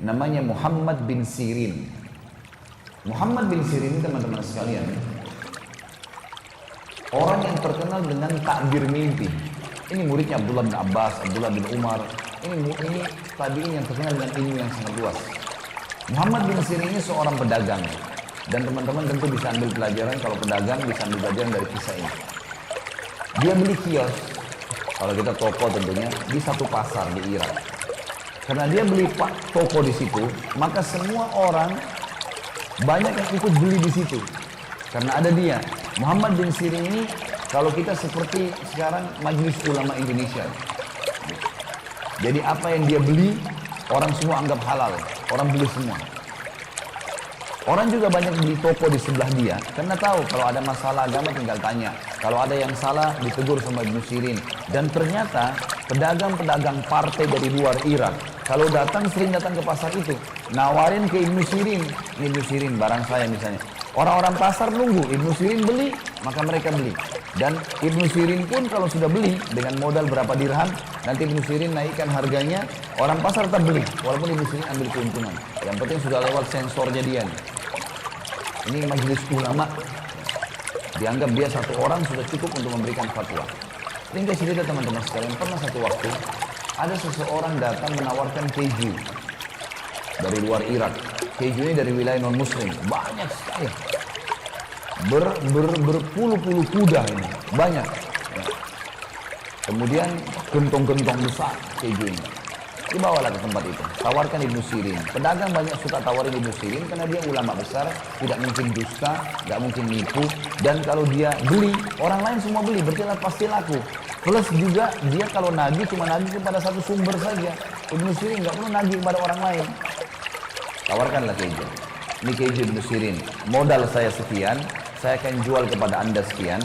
namanya Muhammad bin Sirin. Muhammad bin Sirin ini teman-teman sekalian, orang yang terkenal dengan takbir mimpi. Ini muridnya Abdullah bin Abbas, Abdullah bin Umar. Ini tabi'in yang terkenal dengan ilmu yang sangat luas. Muhammad bin Sirin ini seorang pedagang. Dan teman-teman tentu bisa ambil pelajaran, kalau pedagang bisa ambil pelajaran dari kisah ini. Dia beli kios, kalau kita toko tentunya, di satu pasar di Irak. Karena dia beli toko di situ, maka semua orang banyak yang ikut beli di situ. Karena ada dia. Muhammad bin Sirin ini, kalau kita seperti sekarang Majelis Ulama Indonesia. Jadi apa yang dia beli, orang semua anggap halal. Orang beli semua. Orang juga banyak beli toko di sebelah dia, karena tahu kalau ada masalah agama tinggal tanya. Kalau ada yang salah ditegur sama Ibnu Sirin. Dan ternyata pedagang-pedagang partai dari luar Irak, kalau datang sering datang ke pasar itu, nawarin ke Ibnu Sirin. Ini Ibnu Sirin barang saya misalnya. Orang-orang pasar nunggu Ibnu Sirin beli, maka mereka beli. Dan Ibnu Sirin pun kalau sudah beli dengan modal berapa dirham, nanti Ibnu Sirin naikkan harganya, orang pasar tetap beli, walaupun Ibnu Sirin ambil keuntungan. Yang penting sudah lewat sensornya dia nih. Ini majelis ulama, dianggap dia satu orang sudah cukup untuk memberikan fatwa. Ringkas cerita teman-teman sekalian, pernah satu waktu ada seseorang datang menawarkan keju dari luar Irak. Keju ini dari wilayah non muslim, banyak sekali, berpuluh-puluh kuda ini, banyak. Kemudian gentong-gentong besar keju ini. Dibawalah ke tempat itu, tawarkan Ibnu Sirin. Pedagang banyak suka tawarin Ibnu Sirin karena dia ulama besar, tidak mungkin dusta, tidak mungkin nipu. Dan kalau dia beli, orang lain semua beli, berarti pasti laku. Plus juga dia kalau nagih cuma nagih kepada satu sumber saja. Ibnu Sirin nggak perlu nagih kepada orang lain. Tawarkanlah keju. Ini keju Ibnu Sirin. Modal saya sekian, saya akan jual kepada Anda sekian.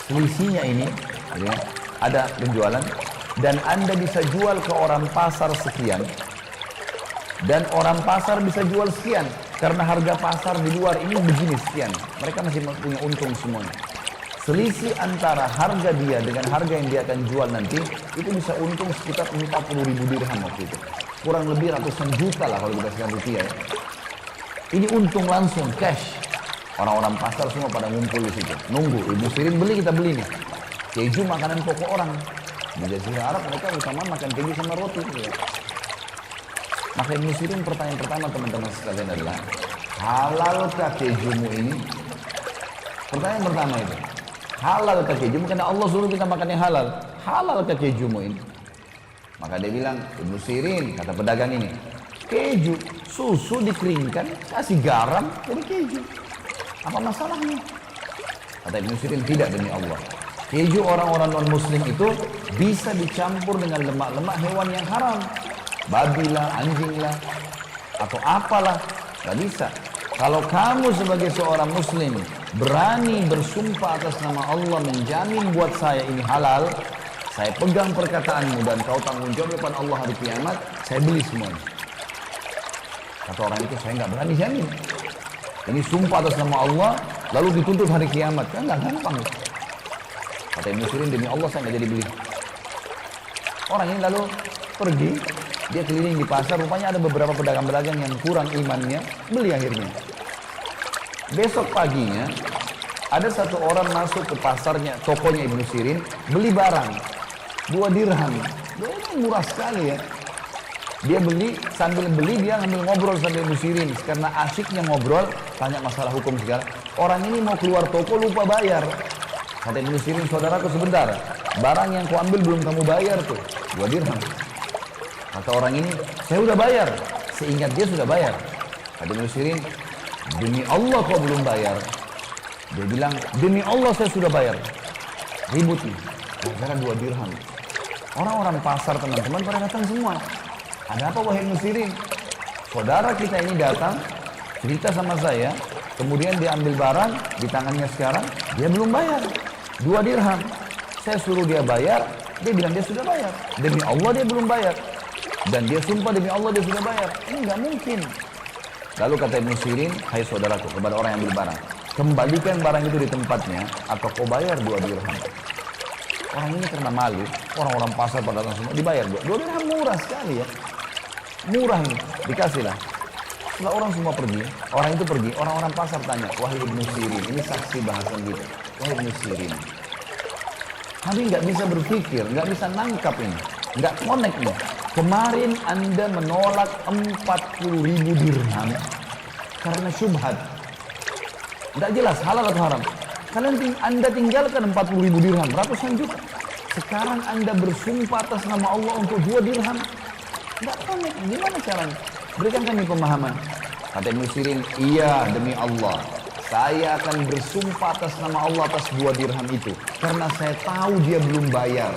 Selisihnya ini, ya, ada penjualan. Dan Anda bisa jual ke orang pasar sekian, dan orang pasar bisa jual sekian, karena harga pasar di luar ini begini sekian. Mereka masih punya untung semuanya. Selisih antara harga dia dengan harga yang dia akan jual nanti, itu bisa untung sekitar 40.000 dirham waktu itu. Kurang lebih ratusan juta lah kalau kita sekarang rupiah ya. Ini untung langsung, cash. Orang-orang pasar semua pada ngumpul di situ. Nunggu, Ibnu Sirin beli, kita beli nih. Keju makanan pokok orang. Di Jazirah Arab mereka utama makan keju sama roti. Ya. Maka Ibnu Sirin pertanyaan pertama teman-teman sekalian adalah, halalkah kejumu ini? Pertanyaan pertama itu, halalkah kejumu? Karena Allah suruh kita makan yang halal. Halalkah kejumu ini? Maka dia bilang, Ibnu Sirin, kata pedagang ini, keju, susu dikeringkan, kasih garam, jadi keju. Apa masalahnya? Kata Ibnu Sirin, tidak demi Allah. Keju orang-orang non-muslim itu bisa dicampur dengan lemak-lemak hewan yang haram. Babi lah, anjing lah, atau apalah. Gak bisa. Kalau kamu sebagai seorang muslim berani bersumpah atas nama Allah menjamin buat saya ini halal, saya pegang perkataanmu dan kau tanggung jawab depan Allah hari kiamat, saya beli semuanya. Kata orang itu, saya nggak berani jamin. Ini sumpah atas nama Allah, lalu dituntut hari kiamat. Kan nggak gampang. Kata Ibnu Sirin, demi Allah saya nggak jadi beli. Orang ini lalu pergi, dia keliling di pasar, rupanya ada beberapa pedagang-pedagang yang kurang imannya, beli akhirnya. Besok paginya, ada satu orang masuk ke pasarnya, tokonya Ibnu Sirin, beli barang, 2 dirham. Dia murah sekali ya. Dia beli, sambil beli dia ngambil ngobrol sambil Ibnu Sirin, karena asyiknya ngobrol, tanya masalah hukum segala. Orang ini mau keluar toko lupa bayar. Kata Ibnu Sirin, saudaraku sebentar, barang yang kau ambil belum kamu bayar tuh, 2 dirham. Kata orang ini, saya udah bayar. Seingat dia sudah bayar. Kata Ibnu Sirin, demi Allah kau belum bayar. Dia bilang, demi Allah saya sudah bayar. Ribut nih, gara-gara 2 dirham. Orang-orang pasar teman-teman pada datang semua. Ada apa wahai Ibnu Sirin? Saudara kita ini datang, cerita sama saya, kemudian dia ambil barang di tangannya sekarang, dia belum bayar. 2 dirham. Saya suruh dia bayar, dia bilang dia sudah bayar. Demi Allah dia belum bayar. Dan dia sumpah demi Allah dia sudah bayar. Ini nggak mungkin. Lalu kata Ibnu Sirin, hai saudaraku, kepada orang yang beli barang, kembalikan barang itu di tempatnya, atau kau bayar 2 dirham. Orang ini karena malu, orang-orang pasar pada datang semua, dibayar 2 dirham, murah sekali ya. Murah nih, dikasihlah. Setelah orang semua pergi, orang itu pergi, orang-orang pasar tanya, wahai Ibnu Sirin, ini saksi bahasan kita. Wahai Ibnu Sirin, kami nggak bisa berpikir, nggak bisa nangkap ini, nggak connect nih. Kemarin Anda menolak 40.000 dirham karena syubhat. Nggak jelas halal atau haram. Anda tinggalkan 40.000 dirham, ratusan juta. Sekarang Anda bersumpah atas nama Allah untuk 2 dirham. Nggak connect, gimana caranya? Berikan kami pemahaman. Kata Ibnu Sirin, iya demi Allah, saya akan bersumpah atas nama Allah atas 2 dirham itu. Karena saya tahu dia belum bayar.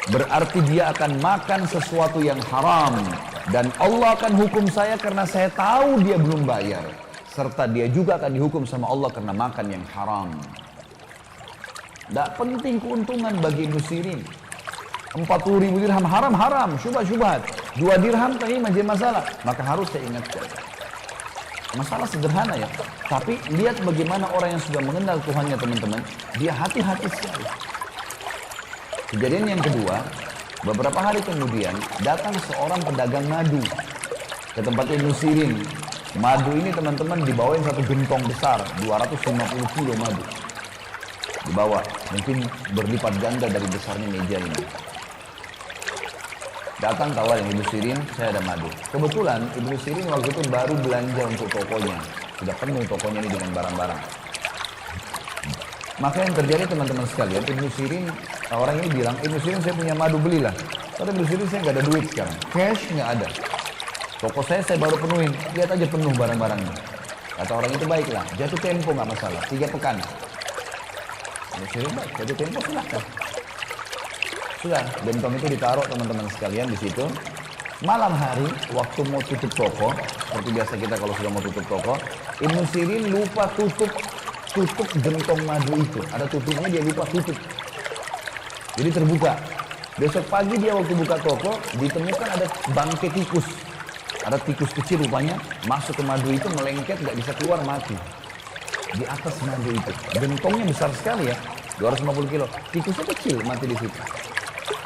Berarti dia akan makan sesuatu yang haram. Dan Allah akan hukum saya karena saya tahu dia belum bayar. Serta dia juga akan dihukum sama Allah karena makan yang haram. Tidak penting keuntungan bagi Ibnu Sirin. 40.000 dirham haram, syubhat. 2 dirham tadi menjadi masalah. Maka harus saya ingatkan. Masalah sederhana ya. Tapi lihat bagaimana orang yang sudah mengenal Tuhannya teman-teman. Dia hati-hati sekali. Kejadian yang kedua, beberapa hari kemudian datang seorang pedagang madu ke tempat Ibnu Sirin. Madu ini teman-teman dibawain satu gentong besar, 250 kilo madu. Dibawa, mungkin berlipat ganda dari besarnya meja ini. Datang tawarin Ibnu Sirin, saya ada madu. Kebetulan Ibnu Sirin waktu itu baru belanja untuk tokonya. Sudah penuh tokonya ini dengan barang-barang. Maka yang terjadi teman-teman sekalian, Ibnu Sirin, orang ini bilang, Ibnu Sirin saya punya madu, belilah. Kata Ibnu Sirin saya nggak ada duit sekarang, cash nggak ada. Toko saya baru penuhin, lihat aja penuh barang-barangnya. Kata orang itu baiklah, jatuh tempo nggak masalah, 3 pekan. Ibnu Sirin baik, jatuh tempo silahkan. Sudah, gentong itu ditaruh teman-teman sekalian di situ. Malam hari, waktu mau tutup toko, seperti biasa kita kalau sudah mau tutup toko, Ibnu Sirin lupa tutup gentong madu itu. Ada tutupnya, dia lupa tutup. Jadi terbuka. Besok pagi dia waktu buka toko, ditemukan ada bangkai tikus. Ada tikus kecil rupanya, masuk ke madu itu, melengket, nggak bisa keluar, mati. Di atas madu itu. Gentongnya besar sekali ya, 250 kilo. Tikusnya kecil, mati di situ.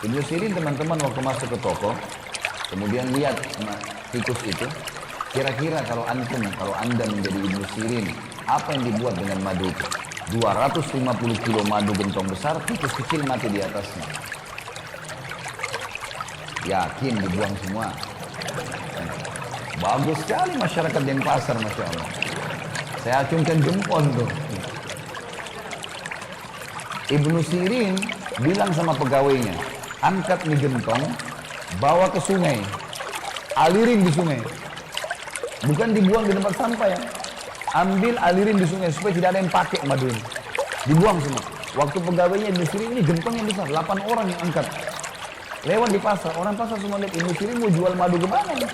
Ibnu Sirin teman-teman waktu masuk ke toko, kemudian lihat tikus itu, kira-kira kalau anda menjadi Ibnu Sirin, apa yang dibuat dengan madu itu? 250 kilo madu gentong besar, tikus kecil mati di atasnya. Yakin dibuang semua. Bagus sekali masyarakat Denpasar, Masya Allah. Saya acungkan jempol tuh. Ibnu Sirin bilang sama pegawainya, angkat nih gentong, bawa ke sungai, alirin di sungai. Bukan dibuang di tempat sampah ya. Ambil, alirin di sungai supaya tidak ada yang pakai madu ini. Dibuang semua. Waktu pegawainya Ibnu Sirin ini gentong yang besar, 8 orang yang angkat. Lewat di pasar, orang pasar semua lihat Ibnu Sirin mau jual madu kemana nih?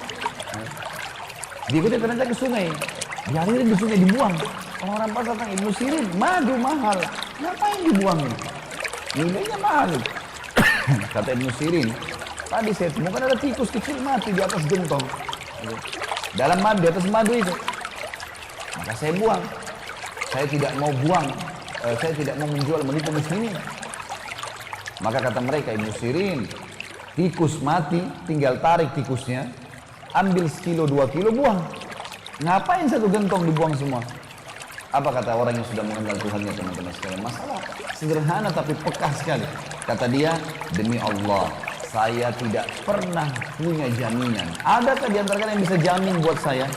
Diikuti ternyata ke sungai. Dialirin di sungai, dibuang. Orang-orang pasar tanya, Ibnu Sirin, madu mahal. Ngapain dibuang ini? Nilainya mahal. Kata Ibnu Sirin, tadi saya temukan ada tikus kecil mati di atas gentong. Dalam madu, di atas madu itu. Maka saya buang. Saya tidak mau buang. Saya tidak mau menjual menipu muslimin. Maka kata mereka, Ibnu Sirin, tikus mati, tinggal tarik tikusnya, ambil sekilo 2 kilo buang. Ngapain satu gentong dibuang semua? Apa kata orang yang sudah mengenal Tuhannya teman-teman sekalian? Masalah sederhana tapi pekah sekali. Kata dia, demi Allah, saya tidak pernah punya jaminan. Adakah di antara kalian yang bisa jamin buat saya?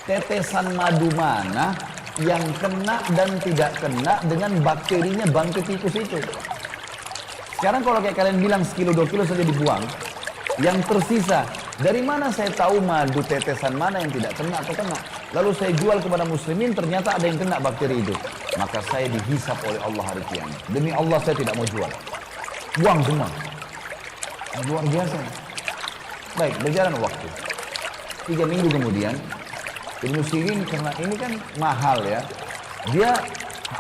Tetesan madu mana yang kena dan tidak kena dengan bakterinya bangkai tikus itu? Sekarang kalau kayak kalian bilang sekilo 2 kilo saja dibuang, yang tersisa, dari mana saya tahu madu tetesan mana yang tidak kena atau kena? Lalu saya jual kepada muslimin, ternyata ada yang kena bakteri itu. Maka saya dihisap oleh Allah hari kiamat. Demi Allah saya tidak mau jual. Buang semua. Luar biasa. Baik, berjalan waktu. 3 minggu kemudian, Ibnu Sirin karena ini kan mahal ya. Dia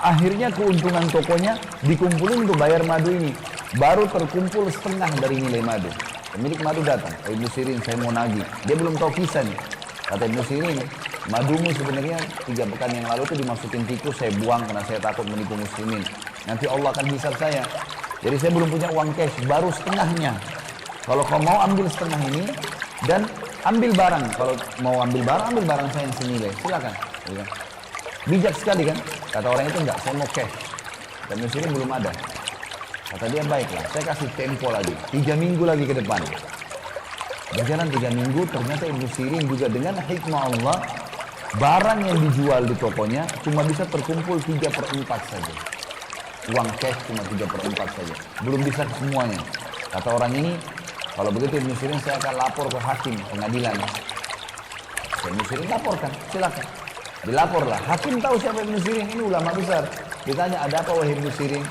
akhirnya keuntungan tokonya dikumpulin untuk bayar madu ini. Baru terkumpul setengah dari nilai madu. Pemilik madu datang, Ibnu Sirin saya mau nagih. Dia belum tahu kisah nih. Kata Ibnu Sirin, madumu sebenarnya 3 pekan yang lalu itu dimasukin tikus, saya buang karena saya takut menipu muslimin. Nanti Allah akan hisab saya. Jadi saya belum punya uang cash, baru setengahnya. Kalau kau mau ambil setengah ini, dan ambil barang. Kalau mau ambil barang saya yang senilai. Silakan. Ya. Bijak sekali kan? Kata orang itu enggak, saya mau cash. Dan Ibnu Sirin belum ada. Kata dia, baiklah, saya kasih tempo lagi. 3 minggu lagi ke depan. Berjalan 3 minggu, ternyata Ibnu Sirin juga dengan hikmah Allah, barang yang dijual di tokonya cuma bisa terkumpul 3/4 saja. Uang cash cuma 3/4 saja. Belum bisa semuanya. Kata orang ini, kalau begitu Ibnu Sirin saya akan lapor ke hakim pengadilan. Ibnu Sirin laporkan, silakan. Dilaporlah. Hakim tahu siapa Ibnu Sirin, ini ulama besar. Ditanya, ada apa wahai Ibnu Sirin?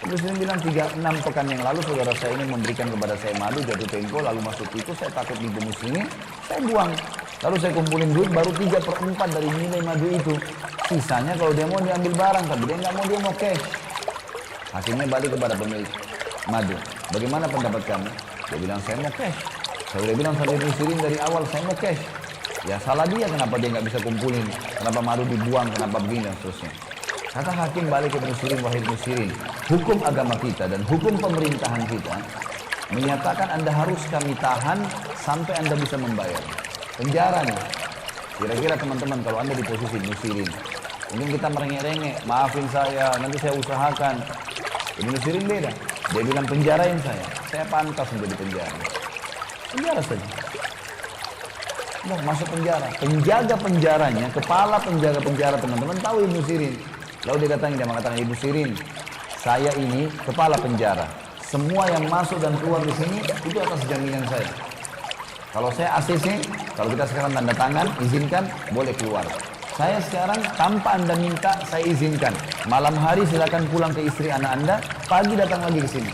Ibnu Sirin bilang 6 pekan yang lalu saudara saya ini memberikan kepada saya madu jatuh tempo, lalu masuk itu saya takut dibunuh muslimin, saya buang. Lalu saya kumpulin duit baru 3/4 dari nilai madu itu. Sisanya kalau dia mau diambil barang, tapi dia nggak mau, dia mau cash. Hakimnya balik kepada pemilik madu. Bagaimana pendapat kamu? Dia bilang saya mau cash. Saya udah bilang sama Ibnu Sirin dari awal saya mau cash. Ya salah dia, kenapa dia nggak bisa kumpulin? Kenapa madu dibuang? Kenapa begini dan seterusnya? Kata hakim balik ke Ibnu Sirin, wahai Ibnu Sirin, hukum agama kita dan hukum pemerintahan kita menyatakan Anda harus kami tahan sampai Anda bisa membayar. Penjara nih. Kira-kira teman-teman kalau Anda di posisi Ibnu Sirin, mungkin kita merengek-rengek, maafin saya, nanti saya usahakan. Ibnu Sirin beda. Dia bilang penjarain saya pantas menjadi penjara. Penjara saja. Nah, masuk penjara. Penjaga penjaranya, kepala penjaga penjara teman-teman tahu Ibnu Sirin. Lalu dia datang, dia mengatakan, Ibu Sirin, saya ini kepala penjara. Semua yang masuk dan keluar di sini itu atas jaminan saya. Kalau saya ACC, kalau kita sekarang tanda tangan, izinkan, boleh keluar. Saya sekarang tanpa Anda minta, saya izinkan. Malam hari silakan pulang ke istri anak Anda, pagi datang lagi ke sini.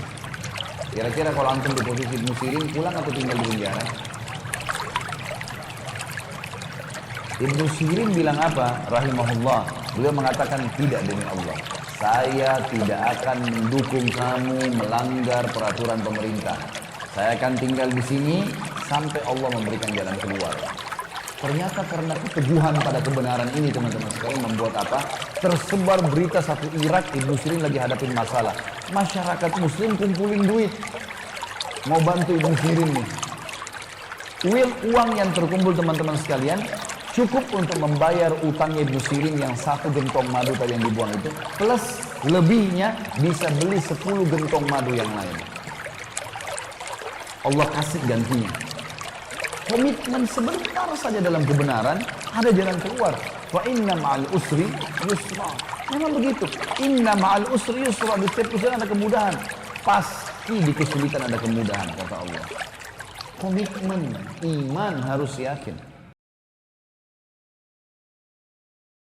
Kira-kira kalau antum di posisi Ibnu Sirin, pulang atau tinggal di penjara? Ibnu Sirin bilang apa? Rahimahullah. Beliau mengatakan, tidak demi Allah. Saya tidak akan mendukung kamu melanggar peraturan pemerintah. Saya akan tinggal di sini sampai Allah memberikan jalan keluar. Ternyata karena keteguhan pada kebenaran ini teman-teman sekalian membuat apa? Tersebar berita satu Irak, Ibnu Sirin lagi hadapin masalah. Masyarakat Muslim kumpulin duit. Mau bantu Ibnu Sirin nih. Uang yang terkumpul teman-teman sekalian cukup untuk membayar utang Ibnu Sirin yang 1 gentong madu tadi yang dibuang itu, plus lebihnya bisa beli 10 gentong madu yang lain. Allah kasih gantinya. Komitmen sebentar saja dalam kebenaran, ada jalan keluar. Wa inna ma'al usri yusra. Memang begitu. Inna ma'al usri yusra. Di setiap kesulitan ada kemudahan. Pasti di kesulitan ada kemudahan, kata Allah. Komitmen, iman harus yakin.